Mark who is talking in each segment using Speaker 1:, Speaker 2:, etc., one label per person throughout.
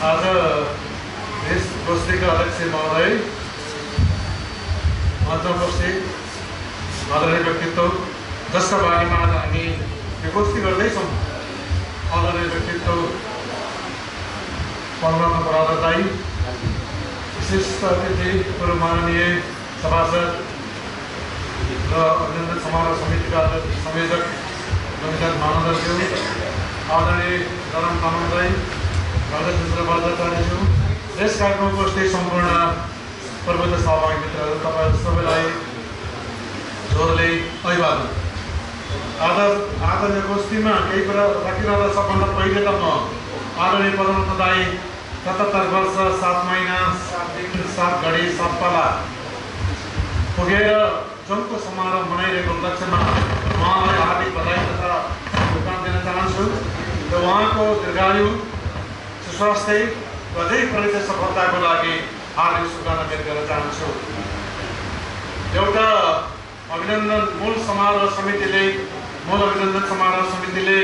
Speaker 1: आज यस गोष्ठीका अध्यक्ष महोदय, मञ्चमा उपस्थित आदरणीय व्यक्तित्व जसका बारेमा आज हामी यो गोष्ठी गर्दैछौँ, आदरणीय व्यक्तित्व परमात्मा बरादर दाई, विशिष्ट अतिथि पूर्व माननीय सभासद र अभिनन्दन समारोह समितिका संयोजक नमिता महानन्दज्यू, आदरणीय धरम तामाङ दाई, राधाकृष्ण बज्राचार्यज्यू, यस कार्यक्रममा उपस्थित सम्पूर्ण प्रबन्ध सहभागी मित्रहरू, तपाईहरु सबैलाई जोरले अभिवादन। आज यो गोष्ठीमा केही कुरा राखिरहँदा सबभन्दा पहिले त म आदरणीय परमात्मा दाई 77 वर्ष 7 महिना 7 दिन 7 घडी 7 पाला पुगेर जमको समारोह मनाइरहेको उपलक्ष्यमा उहाँलाई हार्दिक बधाई तथा शुभकामना दिन चाहन्छु र उहाँको दीर्घायु, सुस्वास्थ्य र अझै प्रगति सफलताको लागि हार्दिक शुभकामना व्यक्त गर्न चाहन्छु। एउटा मूल अभिनन्दन समारोह समितिले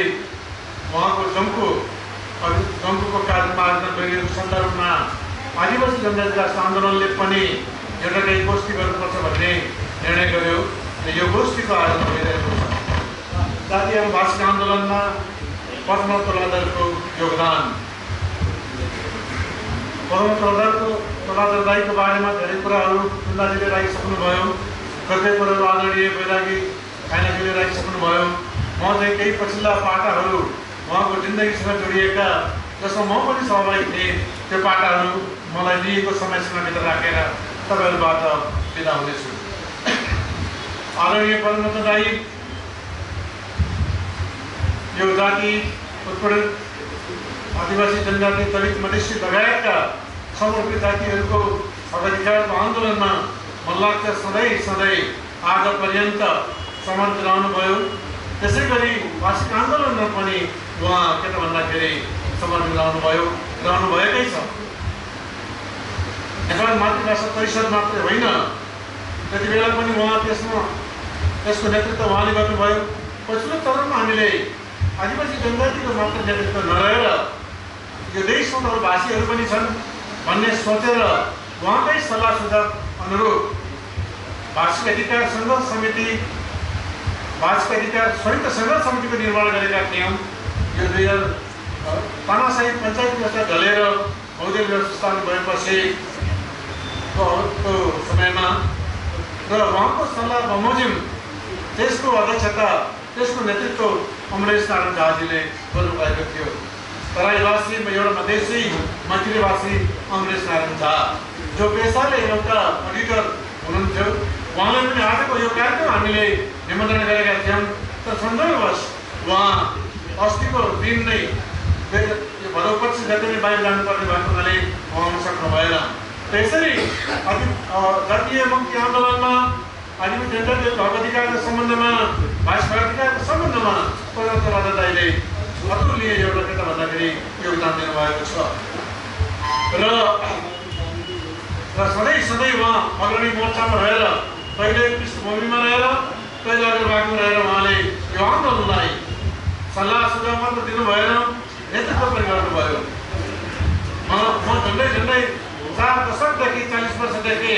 Speaker 1: उहाँको जम्कूको कार्यक्रम आयोजना गरिएको सन्दर्भमा आदिवासी जनजाति राष्ट्र आन्दोलनले पनि एउटा केही गोष्ठी गर्नुपर्छ भन्ने निर्णय गर्यो र यो गोष्ठीको आयोजना भइरहेको छ। जातीय एवं भाषिक आन्दोलनमा पद्म तोलादरको योगदान, पद्म तोलादर दाईको बारेमा धेरै कुराहरू सुन्दाजीले राखिसक्नुभयो, कतिपय कुराहरू आदरणीय बैरागी खानाजीले राखिसक्नुभयो। म चाहिँ केही पछिल्ला पाटाहरू उहाँको जिन्दगीसँग जोडिएका जसमा म पनि सहभागी थिएँ, त्यो पाटाहरू मलाई दिएको समयसीमाभित्र राखेर तपाईँहरूबाट बिदा हुनेछु। आदरणीय परमात्मा दाई यो जाति, उत्पीडित आदिवासी जनजाति, दलित, मधेसी लगायतका समर्पित जातिहरूको अधिकारको आन्दोलनमा मन लाग्छ सधैँ आज पर्यन्त समर्पित रहनुभयो। त्यसै गरी भाषिक आन्दोलनमा पनि उहाँ के त भन्दाखेरि समर्पित रहनुभएकै छ। नेपाली मातृभाषा परिषद मात्रै होइन, त्यति बेला पनि उहाँ त्यसको नेतृत्व उहाँले गर्नुभयो। पछिल्लो चरणमा हामीले आदिवासी जनजातिको मात्र नेतृत्व नरहेर यो देशमा त अरू भाषीहरू पनि छन् भन्ने सोचेर उहाँकै सल्लाह सुझाव अनुरूप भाषिक अधिकार संघर्ष समितिको निर्माण गरेका थियौँ। यो 2000 तानाशाही पञ्चायत व्यवस्था ढलेर बहुदलीय व्यवस्था भएपछि को समयमा र उहाँको सल्लाह बमोजिम त्यसको अध्यक्षता, त्यसको नेतृत्व अमरेश नारायण झाजीले गर्नुभएको थियो। तराईवासी एउटा मधेसी मैथिलीवासी अमरेश नारायण झा, जो पेसाले एउटा अडिटर हुनुहुन्थ्यो, उहाँले पनि आजको यो कार्यक्रम हामीले निमन्त्रण गरेका थियौँ। तर संजोगवश उहाँ अस्तिको दिन नै भदौ 25 गते नै बाहिर जानुपर्ने भएको हुनाले उहाँ आउन सक्नु भएन। त्यसरी जातीय मुक्ति आन्दोलनमा आदिवासी जनजातिहरूको हक अधिकारको सम्बन्धमा, भाषिक अधिकारको सम्बन्धमा पद्म राजा दाईले अतुलनीय एउटा के त भन्दाखेरि योगदान दिनुभएको छ र सधैँ उहाँ अग्रणी मोर्चामा रहेर, कहिले पृष्ठभूमिमा रहेर, कहिले अग्रभागमा रहेर उहाँले यो आन्दोलनलाई सल्लाह सुझाव मात्र दिनु भएन, नेतृत्व पनि गर्नुभयो। म झन्डै 4 दशकदेखि 40 वर्षदेखि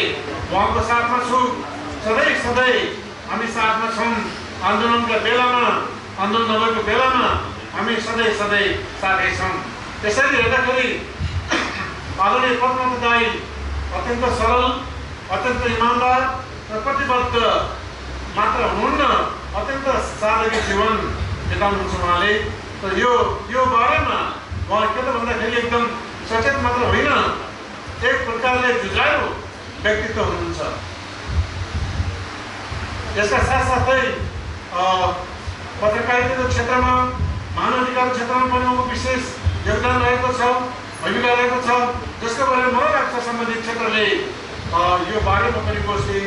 Speaker 1: उहाँको साथमा छु। सधैँ हामी साथमा छौँ। आन्दोलनका बेलामा, आन्दोलन नभएको बेलामा हामी सधैँ साथै छौँ। त्यसैले हेर्दाखेरि आदरणीय पद्म दाई अत्यन्त सरल, अत्यन्त इमान्दार र प्रतिबद्ध मात्र हुनुहुन्न, अत्यन्त सादगी जीवन बिताउनुहुन्छ उहाँले। तर यो बारेमा उहाँ के त भन्दाखेरि एकदम सचेत मात्र होइन, एक प्रकारले जुझारु व्यक्तित्व हुनुहुन्छ। यसका साथसाथै पत्रकारिताको क्षेत्रमा, मानवाधिकारको क्षेत्रमा पनि उहाँको विशेष योगदान रहेको छ, भूमिका रहेको छ, जसको बारेमा मलाई लाग्छ सम्बन्धित क्षेत्रले यो बारेमा पनि गोष्ठी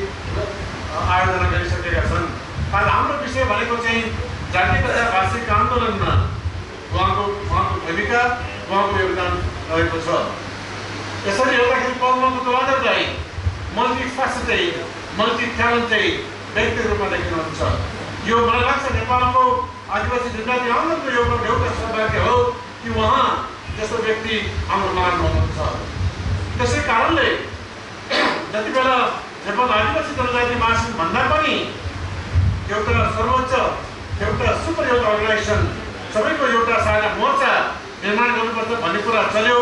Speaker 1: आयोजना गरिसकेका छन्। आज हाम्रो विषय भनेको चाहिँ जातीय तथा भाषिक आन्दोलनमा उहाँको भूमिका, उहाँको योगदान रहेको छ। यसरी हेर्दाखेरि पद्म तोलादर दाई मल्टी-फ्यासेटेड, मल्टी-ट्यालेन्टेड व्यक्तिको रूपमा देखिनुहुन्छ। यो मलाई लाग्छ नेपालको आदिवासी जनजाति आन्दोलनको एउटा सौभाग्य हो कि उहाँ त्यस्तो व्यक्ति हाम्रो माझमा हुनुहुन्छ। त्यसै कारणले जति बेला नेपाल आदिवासी जनजाति महासङ्घ भन्दा पनि एउटा सर्वोच्च एउटा सुपर एउटा अर्गनाइजेसन सबैको एउटा साझा मोर्चा निर्माण गर्नुपर्छ भन्ने कुरा चल्यो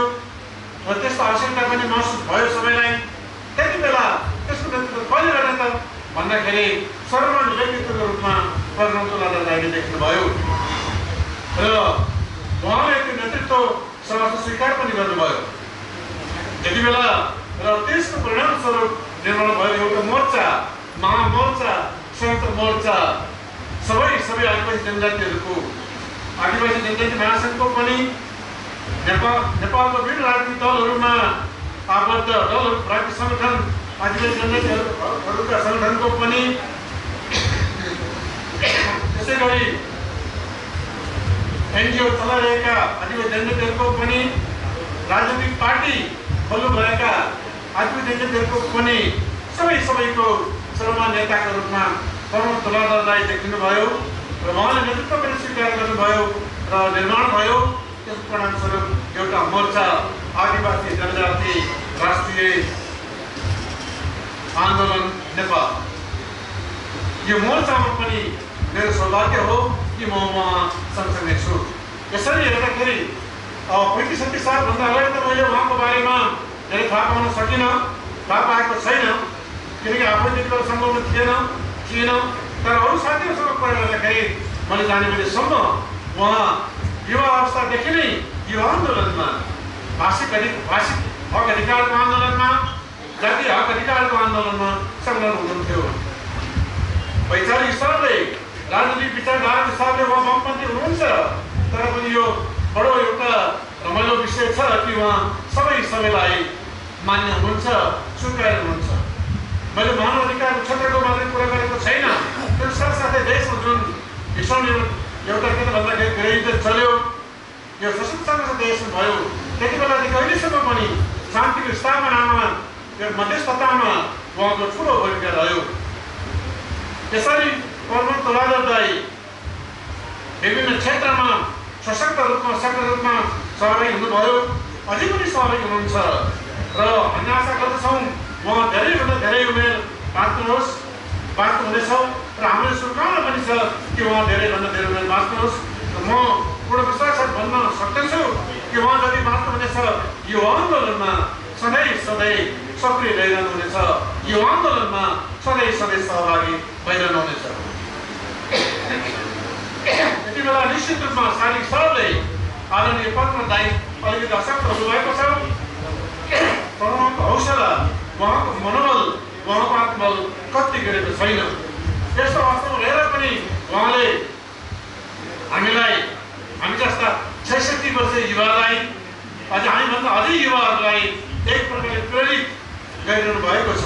Speaker 1: र त्यस्तो आवश्यकता पनि महसुस भयो सबैलाई। त्यति बेला त्यसको नेतृत्व कसले गर्ने त भन्दाखेरि सर्वमान्य व्यक्तित्वको रूपमा कर्णम तुलाधर दाइले देख्नुभयो र उहाँले त्यो नेतृत्व समाजमा स्वीकार पनि गर्नुभयो। त्यति बेला र त्यसको परिणामस्वरूप निर्माण भयो एउटा मोर्चा, महामोर्चा, संयुक्त मोर्चा, सबै आदिवासी जनजातिहरूको आदिवासी जनजाति महासङ्घको पनि नेपालको विभिन्न राजनीतिक दलहरूमा आबद्ध दलहरू राजनीतिक सङ्गठन आदिवासी जनजातिहरूका सङ्गठनको पनि त्यसै गरी एनजिओ चलाइरहेका आदिवासी जनजातिहरूको पनि राजनीतिक पार्टी खोल्नु भएका आदिवासी जनजातिहरूको पनि सबैको सर्वमान्य नेताको रूपमा कर्णम तुलाधर दाइ देखिनुभयो र उहाँले नेतृत्व पनि स्वीकार गर्नुभयो र निर्माण भयो। त्यसको परिणामस्वरूप एउटा मोर्चा आदिवासी जनजाति राष्ट्रिय आन्दोलन नेपाल, यो मोर्चामा पनि मेरो सौभाग्य हो कि म उहाँ सँगसँगै छु। यसरी हेर्दाखेरि 35-37 सालभन्दा अगाडि त मैले उहाँको बारेमा धेरै थाहा पाउन सकिनँ, थाहा पाएको छैन, किनकि आफै त्यति बेला सम्भव थिएन। तर अरू साथीहरूसँग कुरा गर्दाखेरि मैले जाने बेलासम्म उहाँ युवा अवस्थादेखि नै युवा आन्दोलनमा भाषिक हक अधिकारको आन्दोलनमा, जातीय हक अधिकारको आन्दोलनमा संलग्न हुनुहुन्थ्यो। वैचारिक हिसाबले राजनीतिक विचारधाराको हिसाबले उहाँ वामपन्थी हुनुहुन्छ, तर पनि यो बडो एउटा रमाइलो विषय छ कि उहाँ सबैलाई मान्य हुनुहुन्छ, स्वीकार हुनुहुन्छ। मैले मानव अधिकारको क्षेत्रको मात्रै कुरा गरेको छैन, तर साथसाथै देशमा जुन भीषण एउटा के त भन्दाखेरि गृहयुद्ध चल्यो, यो सशक्त देशमा भयो, त्यति बेलादेखि अहिलेसम्म पनि शान्तिको स्थापनामा यो मध्यस्थतामा उहाँको ठुलो भूमिका रह्यो। यसरी कर्णम तुलाधर दाइ विभिन्न क्षेत्रमा सशक्त रूपमा सक्रिय रूपमा सहभागी हुनुभयो, अझै पनि सहभागी हुनुहुन्छ र हामी आशा गर्दछौँ उहाँ धेरैभन्दा धेरै उमेर बाँच्नुहोस्, बाँच्नुहुनेछ र हाम्रो शुभकामना पनि छ कि उहाँ धेरैभन्दा धेरै उमेर बाँच्नुहोस्। र म पूर्ण विश्वास भन्न सक्दछु कि उहाँ जति बाँच्नुहुनेछ यो आन्दोलनमा सधैँ सक्रिय रहिरहनुहुनेछ, यो आन्दोलनमा सधैँ सहभागी भइरहनुहुनेछ। यति बेला निश्चित रूपमा शारीरिक हिसाबले आदरणीय पद्म दाइ अलिकति अशक्त हुनुभएको छ। उहाँको हौसला, उहाँको मनोबल, उहाँको आत्मबल कति गरेको छैन। यस्तो अवस्थामा रहेर पनि उहाँले हामी जस्ता 66 वर्षीय युवालाई, अझ हामीभन्दा अझै युवाहरूलाई एक प्रकारले प्रेरित गरिरहनु भएको छ,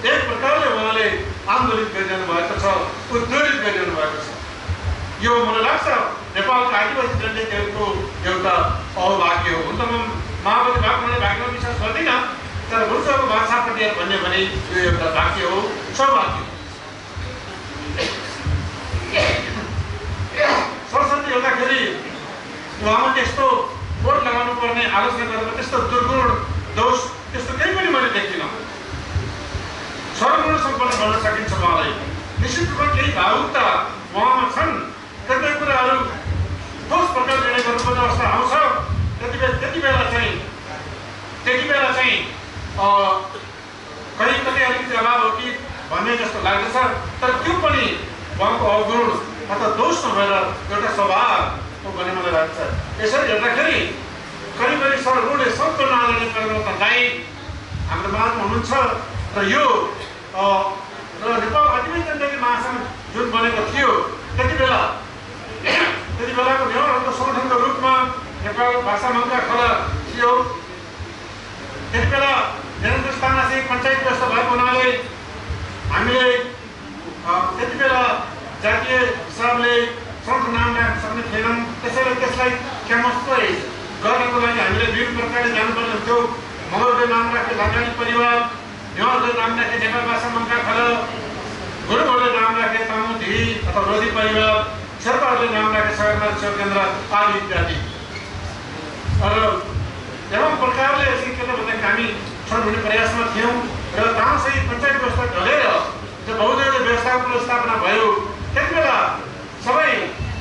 Speaker 1: एक प्रकारले उहाँले आन्दोलित गरिरहनु भएको छ, उद्वेलित गरिरहनु भएको छ। यो मलाई लाग्छ नेपालका आदिवासी जनजातिहरूको एउटा अभाग्य हो। हुन त म माओवादी भागमा भाग्यमा विश्वास गर्दिनँ, तर भुलचोकको भाषापट्टि भन्यो भने यो एउटा भाग्य हो, सौभाग्य। सरस्वती हेर्दाखेरि उहाँमा त्यस्तो बोट लगाउनु पर्ने आलोचना गरेर त्यस्तो दुर्गुण दोष त्यस्तो केही पनि मैले देखिनँ। सर्वगुण सम्पन्न भन्न सकिन्छ उहाँलाई। निश्चित रूपमा केही भावुकता उहाँमा छन्, कतिपय कुराहरू ठोस प्रकारले निर्णय गर्नुपर्ने अवस्था आउँछ, त्यति बेला चाहिँ कतै अलिकति अभाव हो कि भन्ने जस्तो लाग्दछ। तर त्यो पनि उहाँको अवगुण अथवा दोष नभएर एउटा स्वभाव हो भन्ने मलाई लाग्छ। यसरी हेर्दाखेरि करिब सर्वगुणले सम्पूर्ण आदरणीय कर्णम दाइ हाम्रो माझमा हुनुहुन्छ र यो नेपाल आदिवासी जनजाति महासङ्घ जुन बनेको थियो त्यति बेलाको नेवारहरूको सङ्गठनको रूपमा नेपाल भाषा मन्त्र खडा थियो। त्यति बेला निरन्तर स्थानमा पञ्चायत व्यवस्था भएको हुनाले हामीले त्यति बेला जातीय हिसाबले सङ्गठन नाम राख्न सक्ने थिएनौँ। त्यसैले त्यसलाई क्यामोफ्लेज गर्नको लागि हामीले विभिन्न प्रकारले जानुपर्ने हुन्थ्यो। मगरले नाम राखे लगानी परिवार, नेवारले नाम राखे नेपाल भाषा मन्त्र खडा, गुरुङहरूले नाम राखे तामुधी अथवा रोधी परिवार, शेर्पाहरूले नाम राखे सगरमाथा सेवा केन्द्र आदि इत्यादि। एवं प्रकारले चाहिँ के भन्दा हामी छन् भन्ने प्रयासमा थियौँ र तानसही पञ्चायत व्यवस्था ढलेर जब बहुदलीय व्यवस्थाको स्थापना भयो त्यति बेला सबै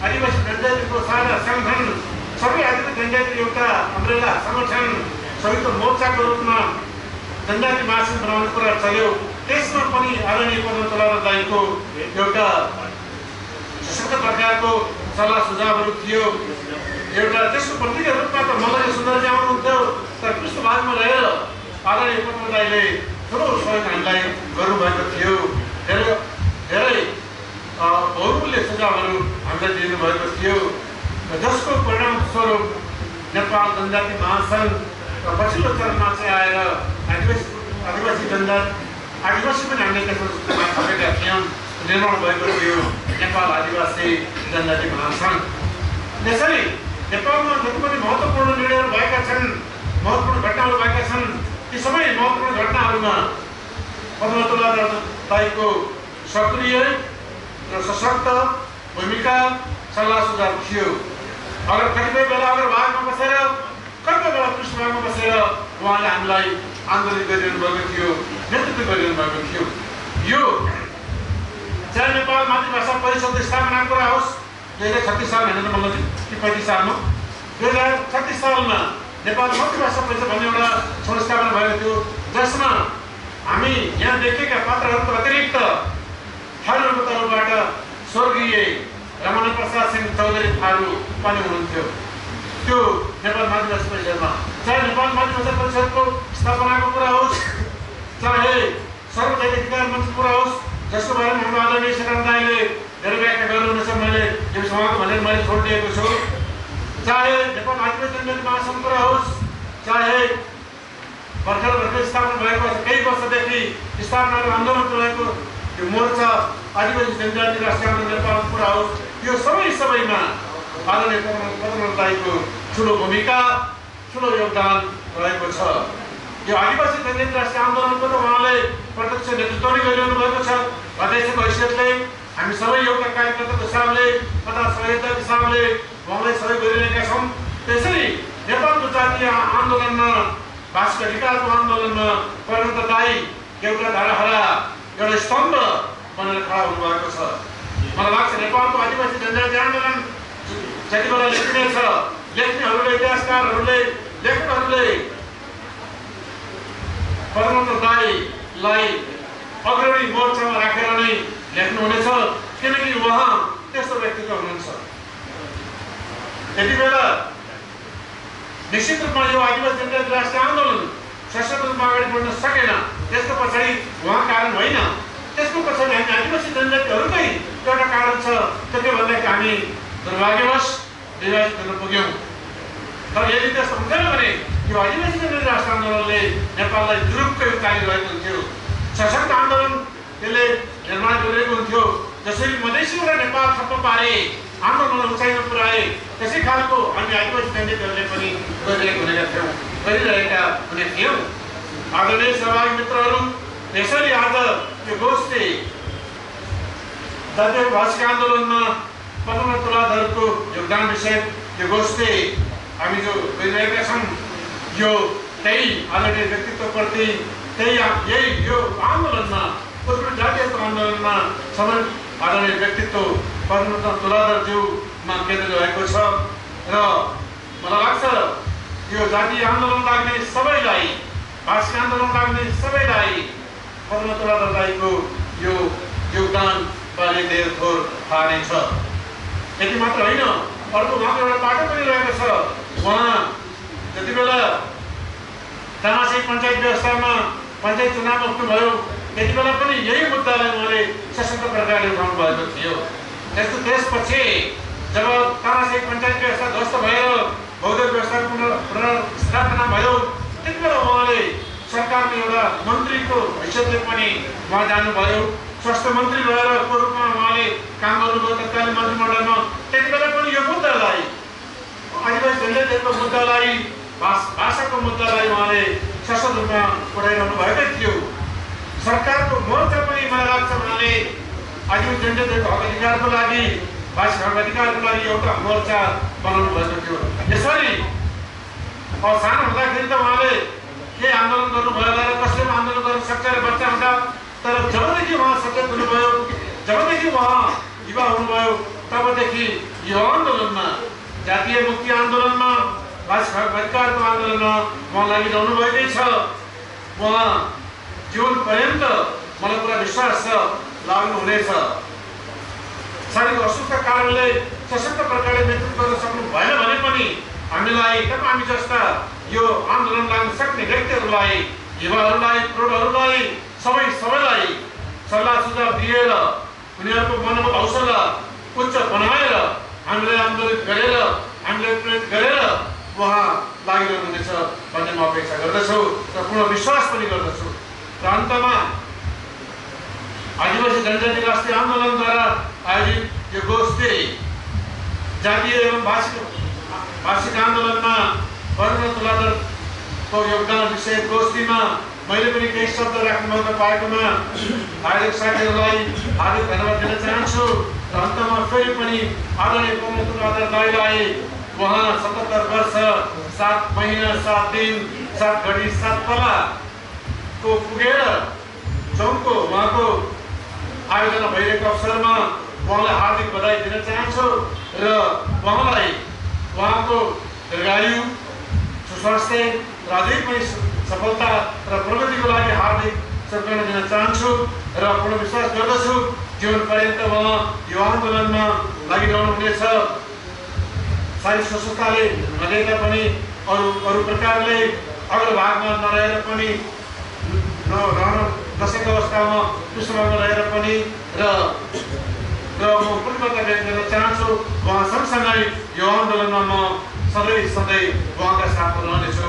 Speaker 1: आदिवासी जनजातिको साझा सङ्गठन सबै आदिवासी जनजाति एउटा अम्ब्रेला सङ्गठन संयुक्त मोर्चाको रूपमा जनजाति महासङ्घ बनाउने कुरा चल्यो। त्यसमा पनि आदरणीय पद्मतोला दाइको एउटा सशक्त प्रकारको सल्लाह सुझावहरू थियो। एउटा त्यसको प्रतिका रूपमा त मलाई सुन्दरजी आउनुहुन्थ्यो, तर पृष्ठभागमा रहेर आदरणीय पद्म दाइले ठुलो सहयोग हामीलाई गर्नुभएको थियो। धेरै बहुमूल्य सुझावहरू हामीलाई दिनुभएको थियो, जसको परिणामस्वरूप नेपाल जनजाति महासङ्घ पछिल्लो चरणमा चाहिँ आएर आदिवासी जनजाति आदिवासी पनि हामीले त्यसमा थपेका थियौँ, निर्माण भएको थियो नेपाल आदिवासी जनजाति महासङ्घ। यसरी नेपालमा जति पनि महत्त्वपूर्ण निर्णयहरू भएका छन्, महत्त्वपूर्ण घटनाहरू भएका छन्, ती सबै महत्त्वपूर्ण घटनाहरूमा पद्मतोला दाइको सक्रिय र सशक्त भूमिका सल्लाह सुझाव थियो। अगर कतिपय बेला अग्रभागमा बसेर कतिपय बेला पृष्ठभागमा बसेर उहाँले हामीलाई आन्दोलन गरिरहनु भएको थियो, नेतृत्व गरिरहनु भएको थियो। यो चाहे नेपाल मातृभाषा परिषद स्थापना कुरा होस् 2036 साल होइन मल्लजी कि 35 सालमा 2036 सालमा नेपाल मातृभाषा परिषद भन्ने एउटा संस्थापना भएको थियो, जसमा हामी यहाँ देखेका पात्रहरूको अतिरिक्त थारूको तर्फबाट स्वर्गीय रमण प्रसाद सिंह चौधरी थारू पनि हुनुहुन्थ्यो। त्यो नेपाल मातृभाषा परिषदमा चाहे नेपाल मातृभाषा परिषदको स्थापनाको कुरा होस्, चाहे सर्वजन अधिकार मञ्चको कुरा होस्, जसको बारेमा हाम्रो आदरणीय शेखर दाइले धेरै व्याख्या गर्नुहुनेछ, मैले यो समाजको भनेर मैले छोडिदिएको छु। चाहे नेपाल आदिवासी जनजाति महासङ्घ कुरा होस्, चाहे भर्खर स्थापना भएको केही वर्षदेखि स्थापना आन्दोलन रहेको यो मोर्चा आदिवासी जनजाति राष्ट्रिय आन्दोलन नेपालको कुरा होस्, यो सबैमा आदरणीय पद्मतोला दाइको ठुलो भूमिका, ठुलो योगदान रहेको छ। यो आदिवासी जनजाति राष्ट्रिय आन्दोलनको त उहाँले प्रत्यक्ष नेतृत्व नै गरिरहनु भएको छ। अध्यक्षको हैसियतले हामी सबै एउटा कार्यकर्ताको हिसाबले तथा सहयोगका हिसाबले उहाँलाई सहयोग गरिरहेका छौँ। त्यसरी नेपालको जातीय आन्दोलनमा, भाषिक अधिकारको आन्दोलनमा पद्मतोला दाइ एउटा धाराहरा, एउटा स्तम्भ बनेर खडा हुनुभएको छ। मलाई लाग्छ नेपालको आदिवासी जनजाति आन्दोलन जति बेला लेखिनेछ, लेख्नेहरूले, इतिहासकारहरूले, लेखकहरूले पद्मतोला दाइलाई अग्रणी मोर्चामा राखेर नै लेख्नुहुनेछ, किनकि उहाँ त्यस्तो व्यक्तित्व हुनुहुन्छ। यति बेला निश्चित रूपमा यो आदिवासी जनजाति राष्ट्रिय आन्दोलन सशक्त रूपमा अगाडि बढ्न सकेन, त्यसको पछाडि उहाँ कारण होइन, त्यसको पछाडि हामी आदिवासी जनजातिहरूकै एउटा कारण छ। त्यो के भन्दाखेरि हामी दुर्भाग्यवश विभाजित गर्न पुग्यौँ। तर यदि त्यस्तो हुन्थेन भने यो आदिवासी जनजाति राष्ट्रिय आन्दोलनले नेपाललाई जुरुक्कै उचालिरहेको हुन्थ्यो, सशक्त आन्दोलन त्यसले निर्माण गरिरहेको हुन्थ्यो। जसरी मधेसीबाट नेपाल ठप्प पारे, आन्दोलन उचाइमा पुर्याए, त्यसै खालको हामी आदिवासी जनजातिहरूले पनि गरिरहेका हुने थियौँ। आदरणीय सहभागी मित्रहरू, यसरी आज यो गोष्ठी जातीय भाषिक आन्दोलनमा पद्मतोला दाइको योगदान विषय यो गोष्ठी हामी जो गरिरहेका छौँ, यो त्यही आदरणीय व्यक्तित्वप्रति, यही यो आन्दोलनमा उत्कृष्ट जातीय आन्दोलनमा सबै आदरणीय व्यक्तित्व पद्मतोला दाइज्यूमा केन्द्रित रहेको छ। र मलाई लाग्छ यो जातीय आन्दोलन लाग्ने सबैलाई, भाषिक आन्दोलन लाग्ने सबैलाई पद्मतोला दाइको यो योगदान बारे धेर थोर थाहा नै छ। यति मात्र होइन, अर्को उहाँको एउटा बाटो पनि रहेको छ। उहाँ जति बेला तानासही पञ्चायत व्यवस्थामा पञ्चायत चुनाव उठ्नुभयो, त्यति बेला पनि यही मुद्दालाई उहाँले सशक्त प्रकारले उठाउनु भएको थियो। त्यसपछि जब तानासही पञ्चायत व्यवस्था ध्वस्त भएर बहुदलीय व्यवस्थाको पुनर्स्थापना भयो, त्यति बेला उहाँले सरकारमा एउटा मन्त्रीको हैसियतले पनि उहाँ जानुभयो। स्वास्थ्य मन्त्री रहेको रूपमा उहाँले काम गर्नुभयो तत्कालीन मन्त्रीमण्डलमा। त्यति बेला पनि यो मुद्दालाई, आदिवासी जनजातिहरूको मुद्दालाई, भाषाको मुद्दालाई उहाँले सशक्त रूपमा उठाइरहनु भएकै थियो। सरकारको मोर्चा पनि मलाई लाग्छ उहाँले आदिवासी जनजातिहरूको हक अधिकारको लागि, भाषिक हक अधिकारको लागि एउटा मोर्चा बनाउनु भएको थियो। यसरी सानो हुँदाखेरि त उहाँले के आन्दोलन गर्नुभयो र कसले आन्दोलन गर्न सक्छ र बच्चा हुँदा, तर जबदेखि उहाँ सचेत हुनुभयो, जबदेखि उहाँ युवा हुनुभयो, तबदेखि यो आन्दोलनमा, जातीय मुक्ति आन्दोलनमा, भाषाको आन्दोलनमा उहाँ लागिरहनु भएकै छ। उहाँ जीवन पर्यन्त मलाई पुरा विश्वास छ लाग्नुहुनेछ। शारीरिक असुखका कारणले सशक्त प्रकारले नेतृत्व गर्न सक्नु भएन भने पनि हामीलाई, तपाईँ जस्ता यो आन्दोलन लाग्न सक्ने व्यक्तिहरूलाई, युवाहरूलाई, प्रौढहरूलाई, सबैलाई सल्लाह सुझाव दिएर उनीहरूको मनोबल हौसला उच्च बनाएर हामीले आन्दोलित गरेर, हामीले प्रेरित गरेर उहाँ लागिरहनुहुनेछ भन्ने म अपेक्षा गर्दछु र पूर्ण विश्वास पनि गर्दछु। र अन्तमा आदिवासी जनजाति राष्ट्रिय आन्दोलनद्वारा आयोजित यो गोष्ठी जातीय एवं भाषिक आन्दोलनमा वर्ण तुलाधरको योगदान विषय गोष्ठीमा मैले पनि केही शब्द राख्ने मौका पाएकोमा आयोजक साथीहरूलाई हार्दिक धन्यवाद दिन चाहन्छु। र अन्तमा फेरि पनि आदरणीय वर्ण तुलाधर दाइलाई उहाँ 77 वर्ष 7 महिना 7 दिन 7 घडी 7 पलाको पुगेर चौको उहाँको आयोजना भइरहेको अवसरमा उहाँलाई हार्दिक बधाई दिन चाहन्छु र उहाँलाई उहाँको दीर्घायु, सुस्वास्थ्य र अझै पनि सफलता र प्रगतिको लागि हार्दिक शुभकामना दिन चाहन्छु र पूर्ण विश्वास गर्दछु जीवन पर्यन्त उहाँ यो आन्दोलनमा लागिरहनुहुनेछ। शारीरिक स्वस्थताले नदिए तापनि अरू प्रकारले अग्रभागमा नरहेर पनि रहन नसकेको अवस्थामा पृष्ठभागमा रहेर पनि र म पूर्णता व्यक्त गर्न चाहन्छु। उहाँ सँगसँगै यो आन्दोलनमा म सधैँ उहाँका साथमा रहनेछु।